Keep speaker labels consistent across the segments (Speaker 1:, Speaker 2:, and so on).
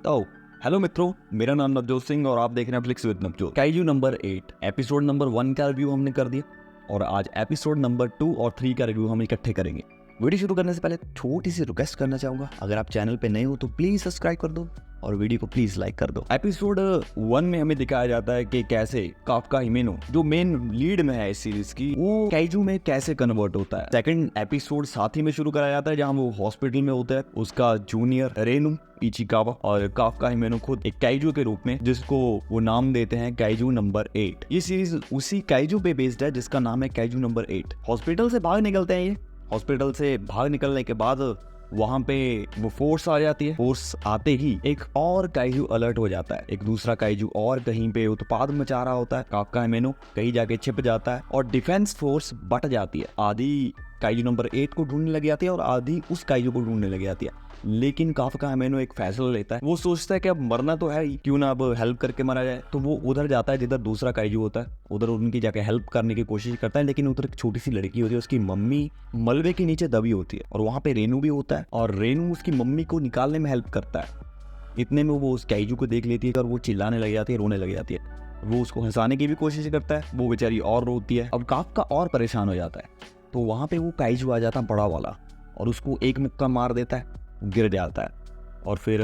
Speaker 1: तो हेलो मित्रों, मेरा नाम नवजोत सिंह और आप देख रहे हैं flix with Navjot. Kaiju number 8 episode number 1 का रिव्यू हमने कर दिया और आज एपिसोड नंबर 2 और 3 का रिव्यू हम इकट्ठे करेंगे। वीडियो शुरू करने से पहले छोटी सी रिक्वेस्ट करना चाहूंगा, अगर आप चैनल पे नए हो तो प्लीज सब्सक्राइब कर दो और वीडियो को प्लीज लाइक कर दो। एपिसोड 1 में हमें दिखाया जाता है कि कैसे काफका हिमेनो जो मेन लीड में है इस सीरीज की, वो काइजू में कैसे कन्वर्ट होता है। सेकंड एपिसोड साथ ही में शुरू कराया जाता है जहां वो हॉस्पिटल में होता है, उसका जूनियर रेनू इचिकावा और काफका हिमेनो खुद एक काइजू के रूप में, जिसको वो नाम देते हैं काइजू नंबर 8। ये सीरीज उसी काइजू पे बेस्ड है जिसका नाम है काइजू नंबर 8। हॉस्पिटल से बाहर निकलते हैं ये। हॉस्पिटल से बाहर निकलने के बाद वहां पे वो फोर्स आ जाती है। फोर्स आते ही एक और काइजू अलर्ट हो जाता है। एक दूसरा काइजू और कहीं पे उत्पाद मचा रहा होता है। काफका हिमेनो कहीं जाके छिप जाता है और डिफेंस फोर्स बट जाती है। आधी काइजू नंबर 8 को ढूंढने लग जाती है और आधी उस काइजू को ढूंढने लग जाती है। लेकिन काफका हिमेनो एक फैसला लेता है। वो सोचता है कि अब मरना तो है ही, क्यों ना अब हेल्प करके मरा जाए। तो वो उधर जाता है जिधर दूसरा काइजू होता है, उधर उनकी जाके हेल्प करने की कोशिश करता है। लेकिन उधर एक छोटी सी लड़की होती है, उसकी मम्मी मलबे के नीचे दबी होती है और वहां पे रेनू भी होता है और रेनू उसकी मम्मी को निकालने में हेल्प करता है। इतने में वो उस काइजू को देख लेती है और वो चिल्लाने लग जाती है, रोने लग जाती है। वो उसको हंसाने की भी कोशिश करता है, वो बेचारी और रोती है। अब काफका और परेशान हो जाता है तो वहां पे वो काइजू आ जाता है बड़ा वाला और उसको एक मुक्का मार देता है, गिर जाता है। और फिर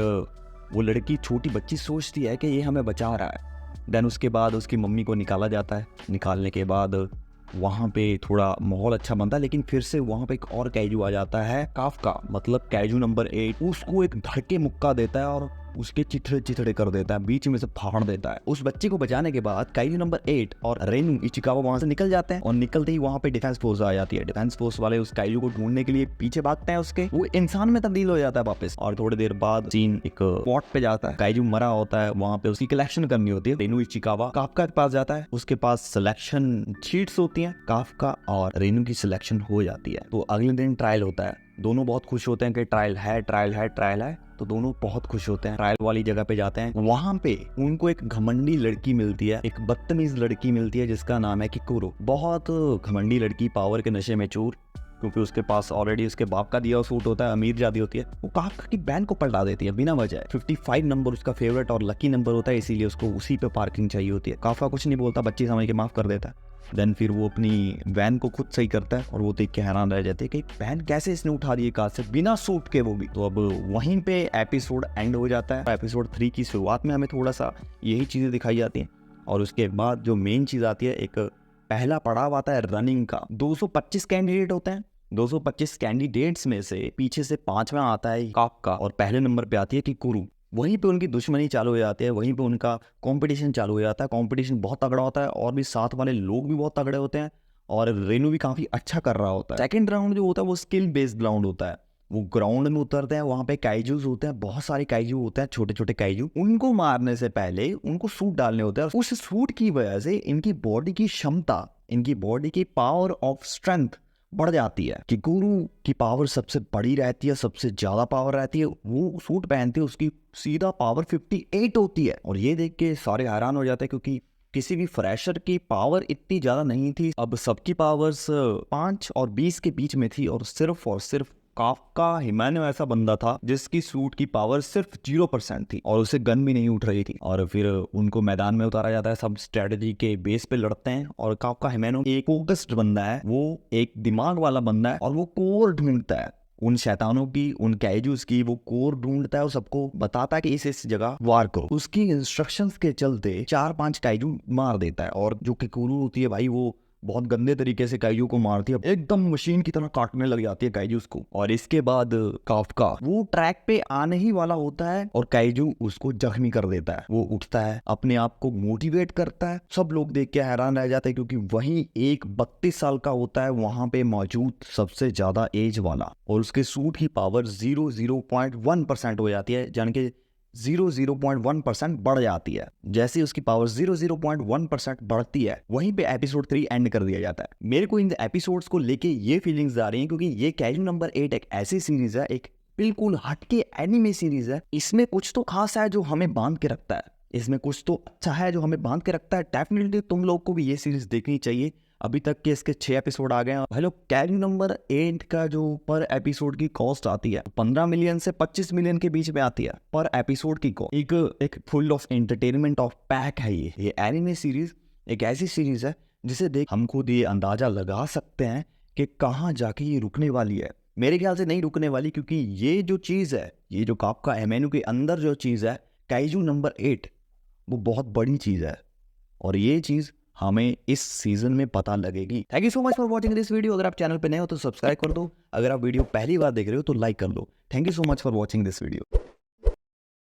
Speaker 1: वो लड़की छोटी बच्ची सोचती है कि ये हमें बचा रहा है। देन उसके बाद उसकी मम्मी को निकाला जाता है। निकालने के बाद वहाँ पे थोड़ा माहौल अच्छा बनता है, लेकिन फिर से वहाँ पे एक और काइजू आ जाता है, काफका मतलब काइजू नंबर 8। उसको एक धड़के मुक्का देता है और उसके चिथड़े चिथड़े कर देता है, बीच में से फाड़ देता है। उस बच्चे को बचाने के बाद काइजू नंबर 8 और रेनू इचिकावा वहां से निकल जाते हैं और निकलते ही वहां पे डिफेंस फोर्स आ जाती है। डिफेंस फोर्स वाले उस काइजू को ढूंढने के लिए पीछे भागते हैं उसके। वो इंसान में तब्दील हो जाता है वापस और थोड़ी देर बाद सीन एक स्पॉट पे जाता है। काइजू मरा होता है, वहां पे उसकी कलेक्शन करनी होती है। रेनू इचिकावा काफका के पास जाता है, उसके पास सिलेक्शन शीट्स होती है। काफका और रेनू की सिलेक्शन हो जाती है तो अगले दिन ट्रायल होता है। दोनों बहुत खुश होते हैं कि ट्रायल है, तो दोनों बहुत खुश होते हैं। ट्रायल वाली जगह पे जाते हैं। वहां पे उनको एक घमंडी लड़की मिलती है, एक बदतमीज लड़की मिलती है जिसका नाम है किकुरो। बहुत घमंडी लड़की, पावर के नशे में चूर, क्योंकि उसके पास ऑलरेडी उसके बाप का दिया हुआ सूट होता है, अमीर जादी होती है। वो काफका की बैंड को पलटा देती है बिना वजह। 55 नंबर उसका फेवरेट और लकी नंबर होता है, इसीलिए उसको उसी पे पार्किंग चाहिए होती है। काफका कुछ नहीं बोलता, बच्ची समझ के माफ कर देता है। देन फिर वो अपनी वैन को खुद सही करता है और वो देख के हैरान रह जाते हैं कि वैन कैसे इसने उठा दी कार से बिना सूट के, वो भी। तो अब वहीं पे एपिसोड एंड हो जाता है। एपिसोड 3 की शुरुआत में हमें थोड़ा सा यही चीजें दिखाई जाती हैं और उसके बाद जो मेन चीज आती है, एक पहला पड़ाव आता है रनिंग का। 225 कैंडिडेट होते हैं। 225 कैंडिडेट्स में से पीछे से 5वां आता है काफका और पहले नंबर पे आती है किकुरू। वहीं पे उनकी दुश्मनी चालू हो जाती है, वहीं पे उनका कंपटीशन चालू हो जाता है। कंपटीशन बहुत तगड़ा होता है और भी साथ वाले लोग भी बहुत तगड़े होते हैं और रेनू भी काफी अच्छा कर रहा होता है। सेकंड राउंड जो होता है वो स्किल बेस्ड राउंड होता है। वो ग्राउंड में उतरते हैं, वहां पे काइजूस होते हैं, बहुत सारे काइजू होते हैं, छोटे छोटे काइजू। उनको मारने से पहले उनको सूट डालने होते हैं। उस सूट की वजह से इनकी बॉडी की क्षमता, इनकी बॉडी की पावर ऑफ स्ट्रेंथ बढ़ जाती है। किकुरू की पावर सबसे बड़ी रहती है, सबसे ज्यादा पावर रहती है। वो सूट पहनते हैं, उसकी सीधा पावर 58 होती है और ये देख के सारे हैरान हो जाते हैं, क्योंकि किसी भी फ्रेशर की पावर इतनी ज्यादा नहीं थी। अब सबकी पावर्स 5 और 20 के बीच में थी और सिर्फ काफका हिमेनो ऐसा बंदा था जिसकी सूट की पावर सिर्फ 0% थी और उसे गन भी नहीं उठ रही थी। और फिर उनको मैदान में उतारा जाता है, सब स्ट्रेटेजी के बेस पे लड़ते हैं और काफका हिमेनो एक फोकस्ड बंदा है, वो एक दिमाग वाला बंदा है और वो कोर ढूंढता है उन शैतानों की, उन काइजूस की। वो कोर ढूंढता है और सबको बताता है कि इस जगह वार करो। उसकी इंस्ट्रक्शंस के चलते 4-5 काइजू मार देता है और जो किकुरू होती है भाई, वो बहुत गंदे तरीके से काइजू को मारती है, एकदम मशीन की तरह काटने लग जाती है काइजूस को। और इसके बाद काफका वो ट्रैक पे आने ही वाला होता है और काइजू उसको जख्मी कर देता है। वो उठता है, अपने आप को मोटिवेट करता है। सब लोग देख के हैरान रह जाते हैं, क्योंकि वही एक 32 साल का होता है वहां पे मौजूद सबसे ज्यादा एज वाला, और उसके सूट की पावर 0.1% हो जाती है, यानी कि 0.1% बढ़ जाती है। जैसे उसकी पावर 0.1% बढ़ती है, वहीं पे एपिसोड 3 एंड कर दिया जाता है। मेरे को इन एपिसोड्स को लेके ये फीलिंग्स आ रही हैं, क्योंकि ये काइजू नंबर 8 एक ऐसी सीरीज है, एक बिल्कुल हटके एनिमे सीरीज है। इसमें कुछ तो खास है जो हमें बांध के रखता है, इसमें कुछ तो अच्छा है जो हमें बांध के रखता है। डेफिनेटली तुम लोग को भी ये सीरीज देखनी चाहिए। अभी तक के इसके 6 एपिसोड आ गए हैं। हेलो, कैरी नंबर 8 का जो पर एपिसोड की कॉस्ट आती है 15 मिलियन से 25 मिलियन के बीच में आती है पर एपिसोड की कॉस्ट। एक full of entertainment of pack है ये एनिमे सीरीज एक ऐसी सीरीज है जिसे देख हम खुद ये अंदाजा लगा सकते हैं कि कहाँ जाके ये रुकने वाली है। मेरे ख्याल से नहीं रुकने वाली, क्योंकि ये जो चीज़ है, ये जो काफका एमेनू के अंदर जो चीज़ है काइजू नंबर 8, वो बहुत बड़ी चीज़ है और ये चीज़ हमें इस सीजन में पता लगेगी। Thank you so much for watching this video. अगर आप चैनल पे नए हो तो सब्सक्राइब कर दो, अगर आप वीडियो पहली बार देख रहे हो तो लाइक कर लो। Thank you so much for watching this video.